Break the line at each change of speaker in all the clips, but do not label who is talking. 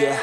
yeah.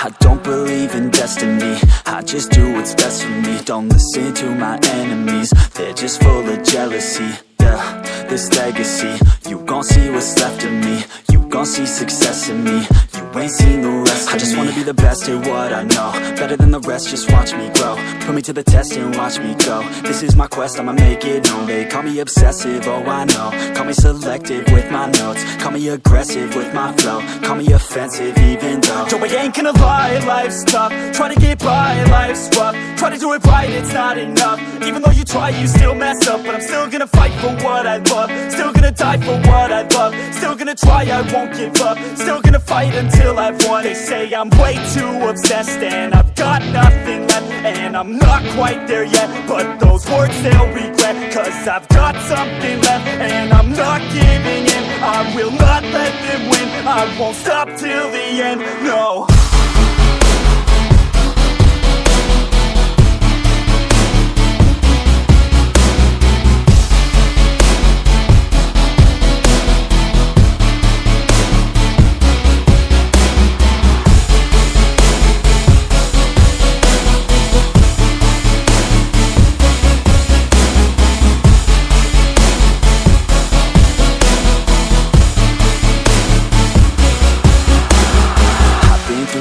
I don't believe in destiny, I just do what's best for me. Don't listen to my enemies, they're just full of jealousy. Yeah, this legacy, you gon' see what's left of me. You gon' see success in me, you ain't seen the rest of me. I just wanna be the best at what I know, better than the rest, just watch me grow. Put me to the test and watch me go. This is my quest, I'ma make it known. They call me obsessive, oh I know. Call me selective with my notes, call me aggressive with my flow, call me offensive even though Joe, I ain't gonna lie, life's tough. Try to get by, life's rough. Try to do it right, it's not enough. Even though you try, you still mess up. But I'm still gonna fight for what I love, still gonna die for what I love, still gonna try, I won't give up, still gonna fight until I've won. They say I'm way too obsessed and I've got nothing left, and I'm not quite there yet, but those words they'll regret, cause I've got something left and I'm not giving in. I will not let them win, I won't stop till the end, no.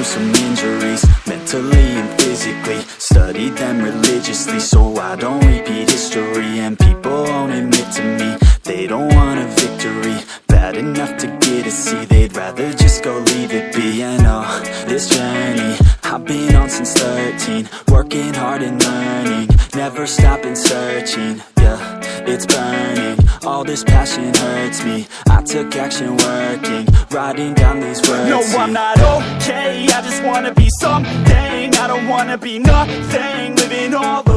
Some injuries, mentally and physically. Studied them religiously so I don't repeat history. And people won't admit to me they don't want a victory bad enough to get a C. They'd rather just go leave it be. And oh, this journey I've been on since 13, working hard and learning, never stopping searching. Yeah, it's burning, all this passion hurts me. I took action working, writing down these words. No, I'm not okay, I just wanna be something. I don't wanna be nothing, living all the